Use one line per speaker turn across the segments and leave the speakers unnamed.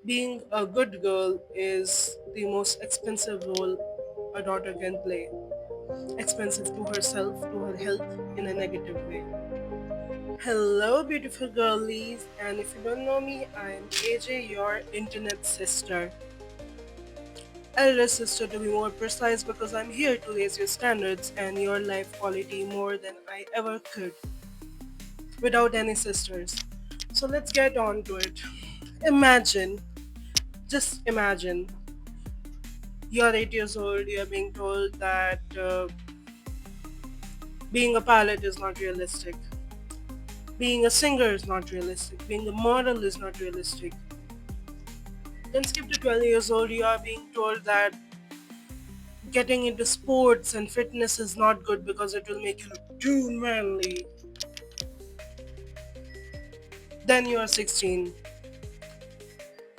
Being a good girl is the most expensive role a daughter can play. Expensive to herself, to her health, in a negative way. Hello, beautiful girlies, and if you don't know me, I'm AJ, your internet sister. Elder sister to be more precise, because I'm here to raise your standards and your life quality more than I ever could without any sisters. So let's get on to it. Imagine, just imagine, you're 8 years old, you're being told that being a pilot is not realistic, being a singer is not realistic, being a model is not realistic. Then skip to 12 years old, you are being told that getting into sports and fitness is not good because it will make you look too manly. Then you are 16,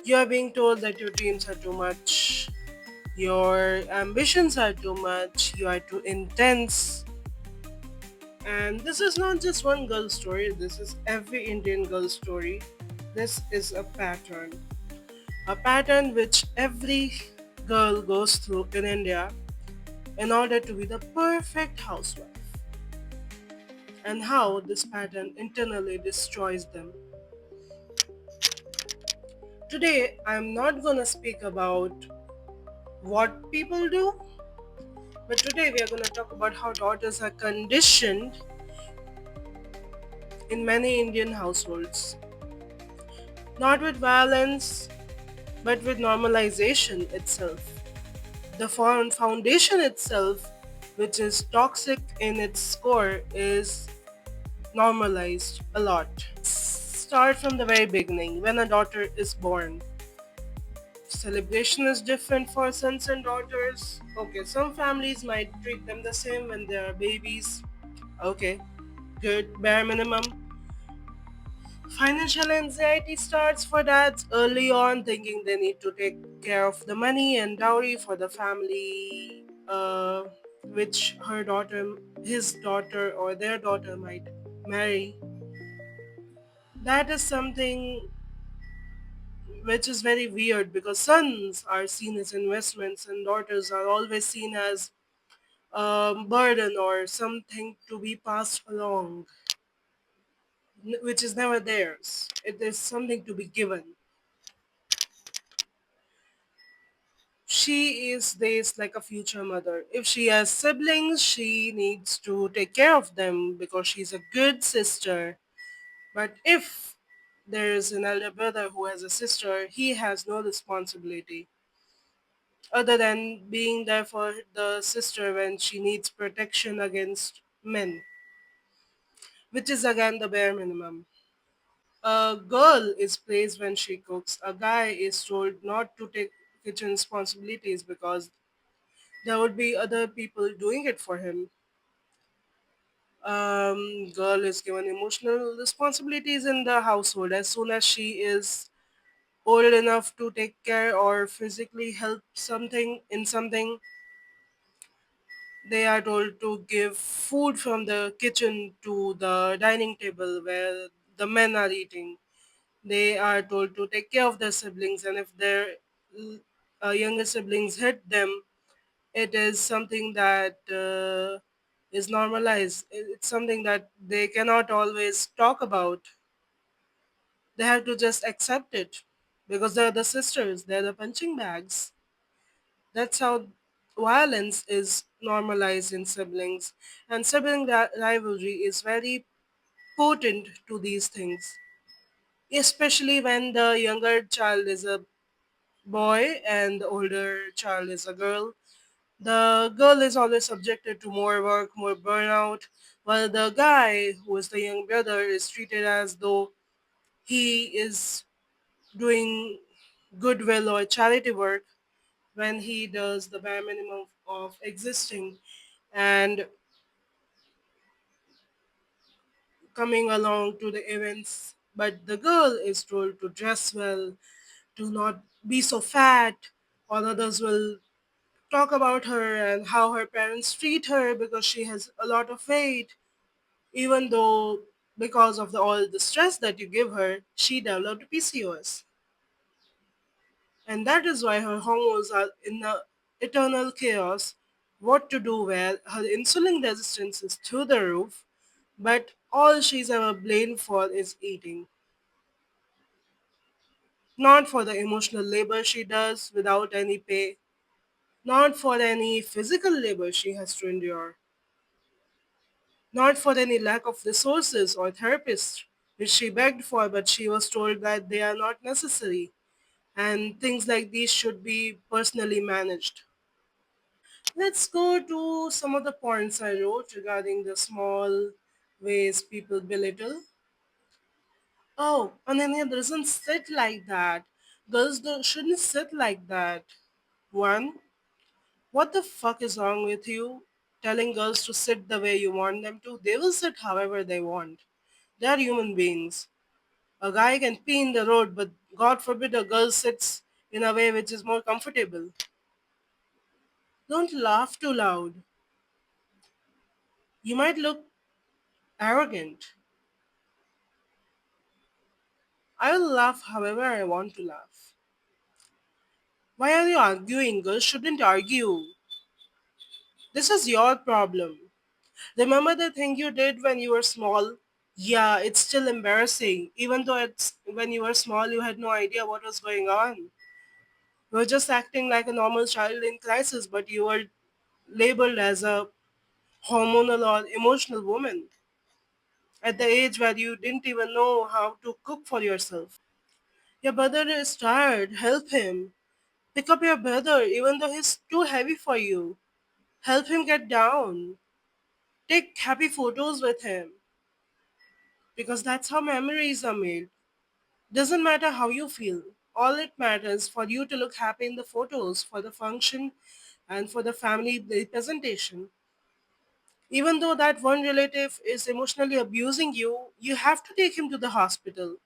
you are being told that your dreams are too much, your ambitions are too much, you are too intense. And this is not just one girl story, this is every Indian girl story. This is a pattern which every girl goes through in India in order to be the perfect housewife, and how this pattern internally destroys them. Today, I'm not gonna speak about what people do, but today we are gonna talk about how daughters are conditioned in many Indian households, not with violence, but with normalization itself. The foundation itself, which is toxic in its core, is normalized a lot. Start from the very beginning when a daughter is born. Celebration is different for sons and daughters. Okay, some families might treat them the same when they are babies. Okay, good, bare minimum. Financial anxiety starts for dads early on, thinking they need to take care of the money and dowry for the family, which his daughter, or their daughter might marry. That is something which is very weird because sons are seen as investments and daughters are always seen as a burden or something to be passed along, which is never theirs. It is something to be given. She is raised like a future mother. If she has siblings, she needs to take care of them because she's a good sister. But if there is an elder brother who has a sister, he has no responsibility other than being there for the sister when she needs protection against men, which is again the bare minimum. A girl is praised when she cooks. A guy is told not to take kitchen responsibilities because there would be other people doing it for him. Girl is given emotional responsibilities in the household as soon as she is old enough to take care or physically help something in something. They are told to give food from the kitchen to the dining table where the men are eating. They are told to take care of their siblings, and if their younger siblings hit them, it is something that is normalized. It's something that they cannot always talk about. They have to just accept it because they're the sisters, they're the punching bags. That's how violence is normalized in siblings. And sibling rivalry is very potent to these things, especially when the younger child is a boy and the older child is a girl. The girl is always subjected to more work, more burnout, while the guy, who is the young brother, is treated as though he is doing goodwill or charity work when he does the bare minimum of existing and coming along to the events. But the girl is told to dress well, to not be so fat, or others will talk about her and how her parents treat her because she has a lot of weight, even though because of all the stress that you give her, she developed PCOS. And that is why her hormones are in a eternal chaos. What to do where her insulin resistance is through the roof, but all she's ever blamed for is eating. Not for the emotional labor she does without any pay, not for any physical labor she has to endure, not for any lack of resources or therapists, which she begged for, but she was told that they are not necessary and things like these should be personally managed. Let's go to some of the points I wrote regarding the small ways people belittle. Oh, Ananya doesn't sit like that. Girls shouldn't sit like that. One, what the fuck is wrong with you? Telling girls to sit the way you want them to? They will sit however they want. They are human beings. A guy can pee in the road, but God forbid a girl sits in a way which is more comfortable. Don't laugh too loud. You might look arrogant. I will laugh however I want to laugh. Why are you arguing? Girls shouldn't argue. This is your problem. Remember the thing you did when you were small? Yeah, it's still embarrassing. Even though it's when you were small, you had no idea what was going on. You were just acting like a normal child in crisis, but you were labeled as a hormonal or emotional woman at the age where you didn't even know how to cook for yourself. Your brother is tired. Help him. Pick up your brother, even though he's too heavy for you. Help him get down. Take happy photos with him because that's how memories are made. Doesn't matter how you feel. All it matters for you to look happy in the photos, for the function, and for the family presentation. Even though that one relative is emotionally abusing you, you have to take him to the hospital.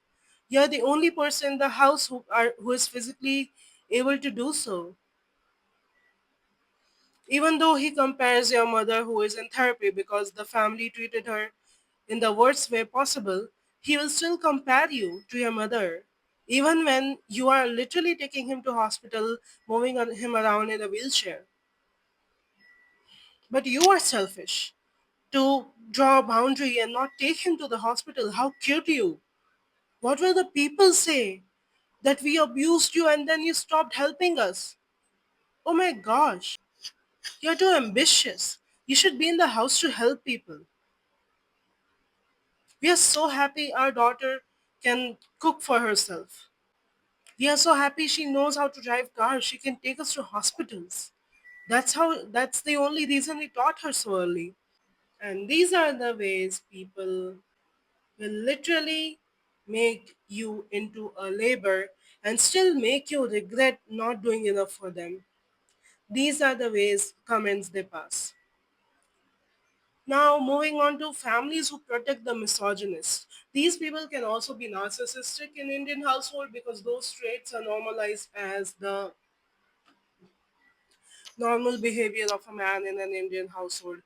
You're the only person in the house who is physically able to do so. Even though he compares your mother, who is in therapy because the family treated her in the worst way possible, he will still compare you to your mother. Even when you are literally taking him to hospital, moving him around in a wheelchair. But you are selfish to draw a boundary and not take him to the hospital. How cute you. What will the people say? That we abused you and then you stopped helping us. Oh my gosh. You're too ambitious. You should be in the house to help people. We are so happy our daughter can cook for herself. We are so happy she knows how to drive cars. She can take us to hospitals. That's the only reason we taught her so early. And these are the ways people will literally make you into a labor and still make you regret not doing enough for them. These are the ways comments they pass. Now, moving on to families who protect the misogynist. These people can also be narcissistic in Indian household because those traits are normalized as the normal behavior of a man in an Indian household.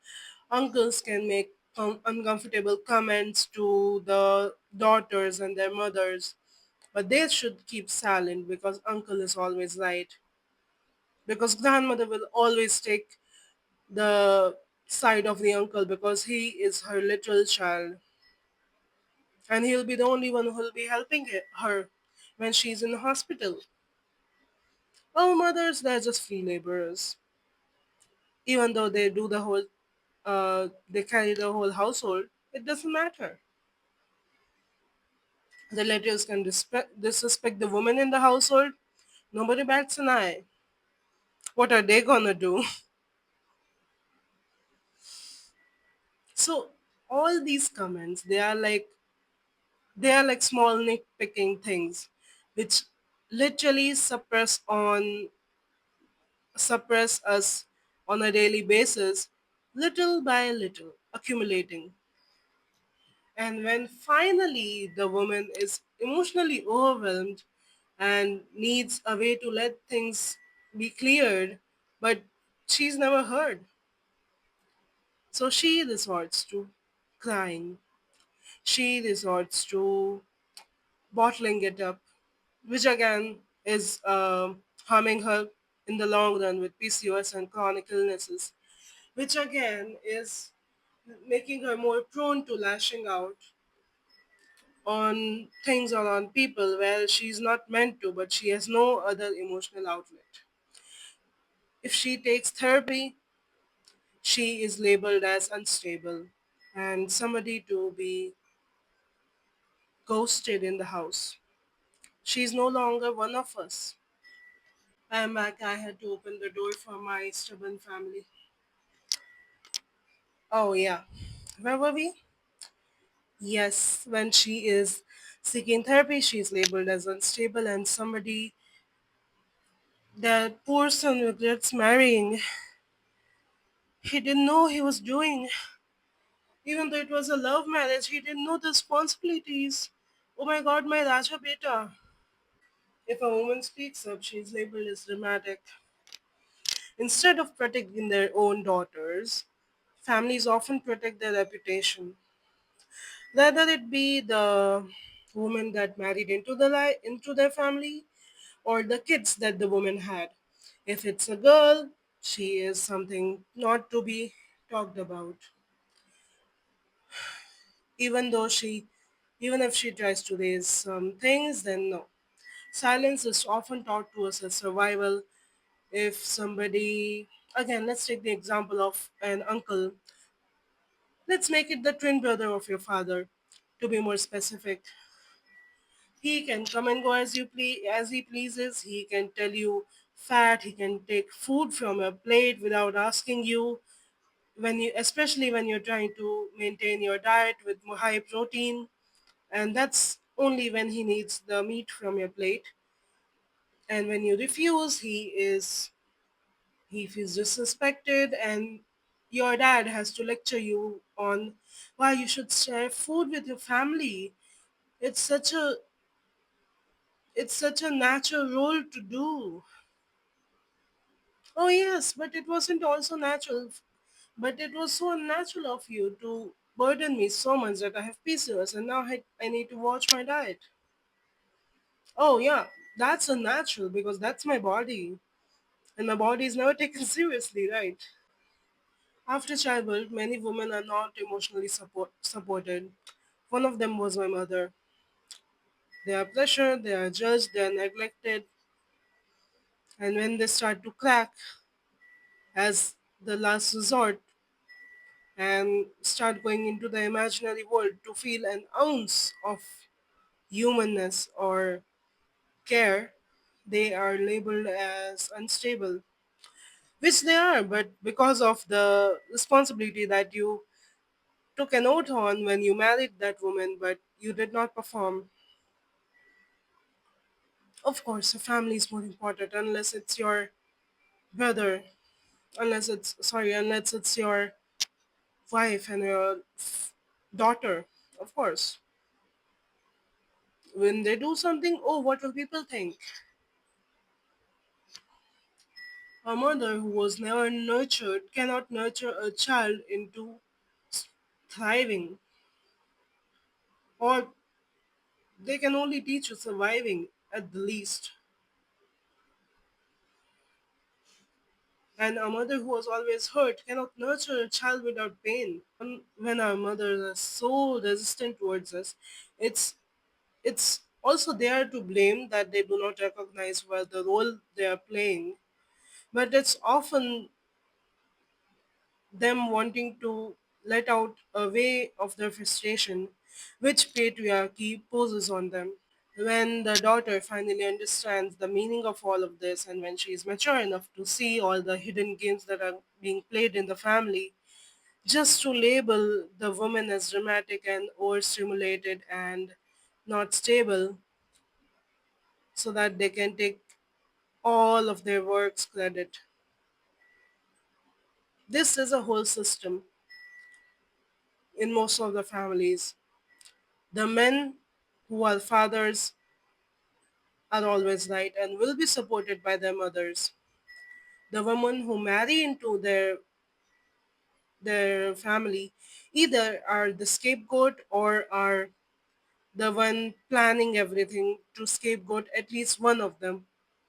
Uncles can make uncomfortable comments to the daughters and their mothers, but they should keep silent because uncle is always right. Because grandmother will always take the side of the uncle because he is her literal child and he'll be the only one who'll be helping her when she's in the hospital. Our mothers, they're just free laborers. Even though they do the whole, they carry the whole household, it doesn't matter. Relatives can disrespect the woman in the household. Nobody bats an eye. What are they gonna do? So all these comments, they are like small nitpicking things, which literally suppress us on a daily basis, little by little, accumulating. And when finally the woman is emotionally overwhelmed and needs a way to let things be cleared, but she's never heard. So she resorts to crying. She resorts to bottling it up, which again is harming her in the long run with PCOS and chronic illnesses, which again is making her more prone to lashing out on things or on people where she's not meant to, but she has no other emotional outlet. If she takes therapy, she is labeled as unstable and somebody to be ghosted in the house. She's no longer one of us. I'm back. I had to open the door for my stubborn family. Oh, yeah. Where were we? Yes, when she is seeking therapy, she's labeled as unstable and somebody that poor son regrets marrying. He didn't know he was doing. Even though it was a love marriage, he didn't know the responsibilities. Oh my god, my Raja beta. If a woman speaks up, she's labeled as dramatic. Instead of protecting their own daughters, families often protect their reputation. Whether it be the woman that married into their family or the kids that the woman had. If it's a girl, she is something not to be talked about. Even though she even if she tries to raise some things, then no. Silence is often taught to us as survival. If somebody, again, let's take the example of an uncle. Let's make it the twin brother of your father. To be more specific, he can come and go as he pleases. He can tell you fat. He can take food from your plate without asking you. When you, especially when you're trying to maintain your diet with high protein, and that's only when he needs the meat from your plate. And when you refuse, he feels disrespected, and your dad has to lecture you on why you should share food with your family. It's such a it's such a natural role to do. Oh yes, but it wasn't also natural. But it was so unnatural of you to burden me so much that I have PCOS and now I need to watch my diet. Oh yeah, that's unnatural because that's my body. And my body is never taken seriously, right? After childbirth, many women are not emotionally supported. One of them was my mother. They are pressured, they are judged, they are neglected, and when they start to crack as the last resort and start going into the imaginary world to feel an ounce of humanness or care, they are labeled as unstable, which they are, but because of the responsibility that you took an oath on when you married that woman, but you did not perform. Of course, your family is more important unless it's your brother, unless it's your wife and your daughter. Of course, when they do something, oh, what will people think? A mother who was never nurtured cannot nurture a child into thriving, or they can only teach you surviving at the least. And a mother who was always hurt cannot nurture a child without pain. When our mothers are so resistant towards us, it's it's also there to blame that they do not recognize what the role they are playing. But it's often them wanting to let out a way of their frustration, which patriarchy poses on them. When the daughter finally understands the meaning of all of this, and when she is mature enough to see all the hidden games that are being played in the family, just to label the woman as dramatic and overstimulated and not stable so that they can take all of their work's credit. This is a whole system in most of the families. The men who are fathers are always right and will be supported by their mothers. The women who marry into their family either are the scapegoat or are the one planning everything to scapegoat at least one of them.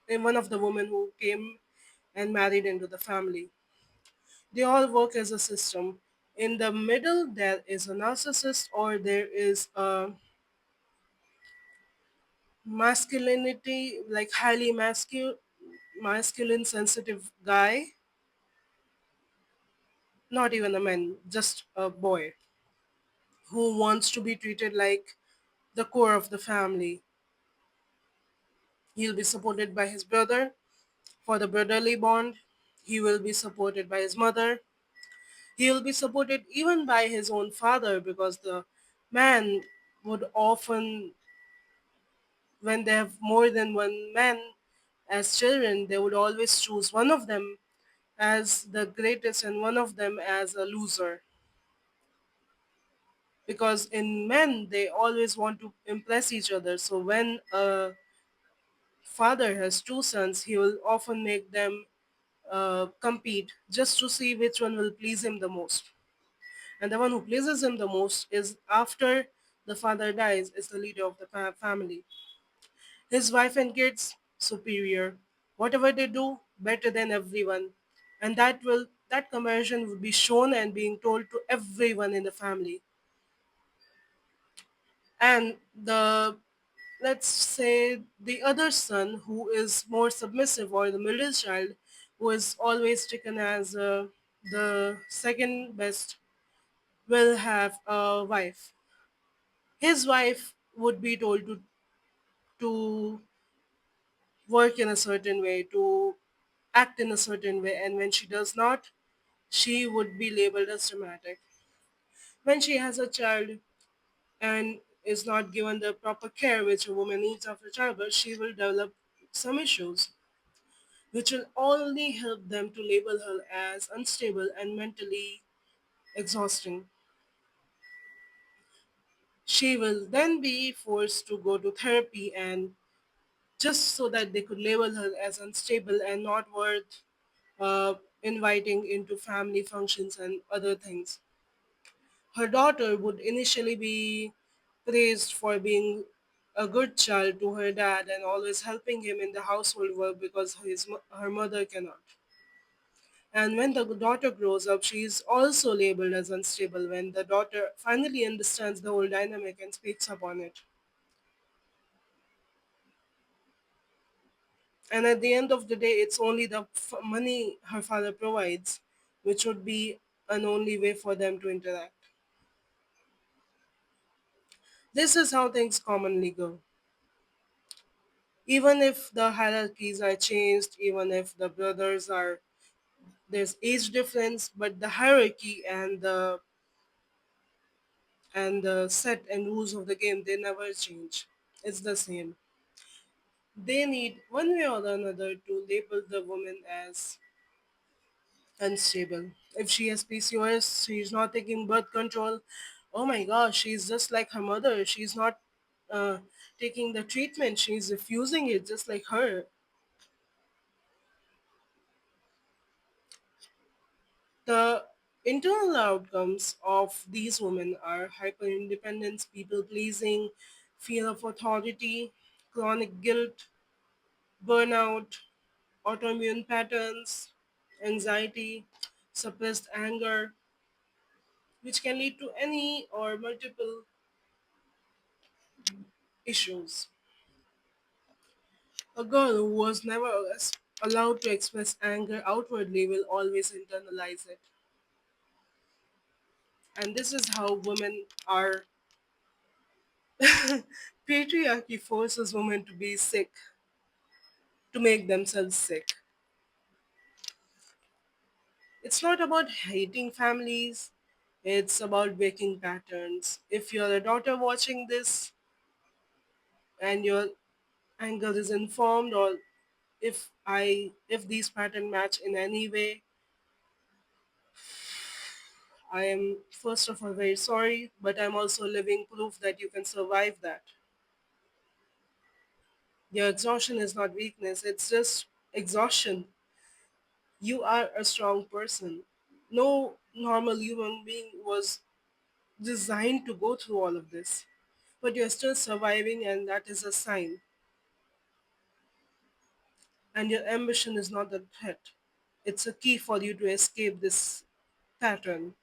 and one of the women who came and married into the family. They all work as a system. In the middle, there is a narcissist, or there is a masculinity, like highly masculine, sensitive guy, not even a man, just a boy who wants to be treated like the core of the family. He'll be supported by his brother for the brotherly bond. He will be supported by his mother. He will be supported even by his own father, because the man would often, when they have more than one man as children, they would always choose one of them as the greatest and one of them as a loser. Because in men, they always want to impress each other. So when a father has two sons, he will often make them compete just to see which one will please him the most. And the one who pleases him the most is, after the father dies, is the leader of the family. His wife and kids, superior. Whatever they do, better than everyone. And that comparison would be shown and being told to everyone in the family. And the, let's say, the other son, who is more submissive, or the middle child, who is always taken as the second best, will have a wife. His wife would be told to work in a certain way, to act in a certain way, and when she does not, she would be labeled as dramatic. When she has a child and is not given the proper care which a woman needs after childbirth, she will develop some issues which will only help them to label her as unstable and mentally exhausting. She will then be forced to go to therapy, and just so that they could label her as unstable and not worth inviting into family functions and other things. Her daughter would initially be praised for being a good child to her dad and always helping him in the household work, because her mother cannot. And when the daughter grows up, she is also labeled as unstable when the daughter finally understands the whole dynamic and speaks up on it. And at the end of the day, it's only the money her father provides, which would be an only way for them to interact. This is how things commonly go. Even if the hierarchies are changed, even if the brothers are, there's age difference, but the hierarchy and the set and rules of the game, they never change. It's the same. They need one way or another to label the woman as unstable. If she has PCOS, she's not taking birth control. Oh my gosh, she's just like her mother. She's not uh, taking the treatment. She's refusing it, just like her. The internal outcomes of these women are hyper independence, people pleasing, fear of authority, chronic guilt, burnout, autoimmune patterns, anxiety, suppressed anger, which can lead to any or multiple issues. A girl who was never allowed to express anger outwardly will always internalize it. And this is how women are. Patriarchy forces women to be sick, to make themselves sick. It's not about hating families, it's about breaking patterns. If you're a daughter watching this and your anger is informed, or if these patterns match in any way, I am first of all very sorry, but I'm also living proof that you can survive that. Your exhaustion is not weakness, it's just exhaustion. You are a strong person. No normal human being was designed to go through all of this. But you're still surviving, and that is a sign. and your ambition is not a threat. It's a key for you to escape this pattern.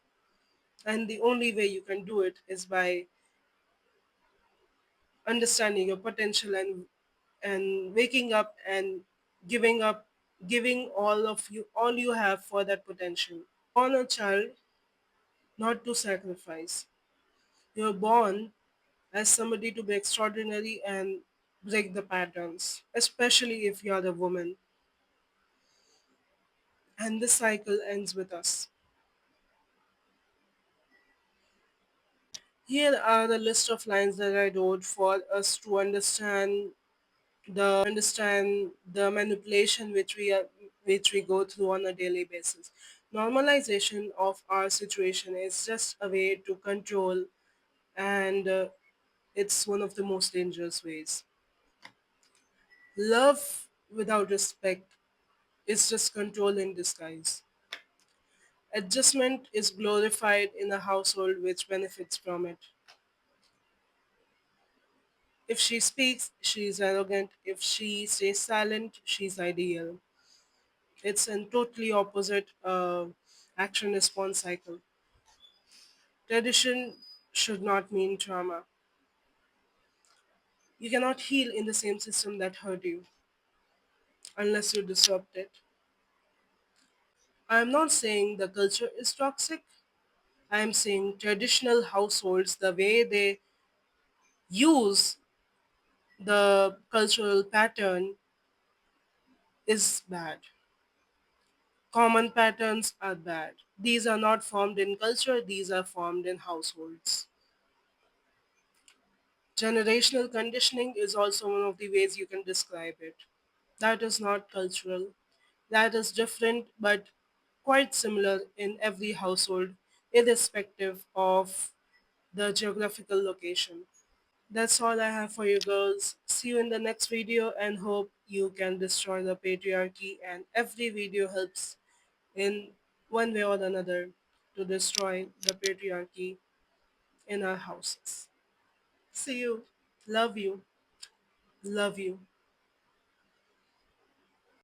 And the only way you can do it is by understanding your potential and waking up and giving up giving all you have for that potential. Born a child not to sacrifice. You're born as somebody to be extraordinary and break the patterns, especially if you're a woman. And this cycle ends with us. Here are the list of lines that I wrote for us to understand the manipulation which we go through on a daily basis. Normalization of our situation is just a way to control, and it's one of the most dangerous ways. Love without respect is just control in disguise. Adjustment is glorified in a household which benefits from it. If she speaks, she is arrogant. If she stays silent, she's ideal. It's a totally opposite action response cycle. Tradition should not mean trauma. You cannot heal in the same system that hurt you unless you disrupt it. I am not saying the culture is toxic. I am saying traditional households, the way they use the cultural pattern is bad. Common patterns are bad. These are not formed in culture, these are formed in households. Generational conditioning is also one of the ways you can describe it. That is not cultural. That is different but quite similar in every household, irrespective of the geographical location. That's all I have for you girls. See you in the next video and hope you can destroy the patriarchy, and every video helps in one way or another to destroy the patriarchy in our houses. See you. Love you. Love you.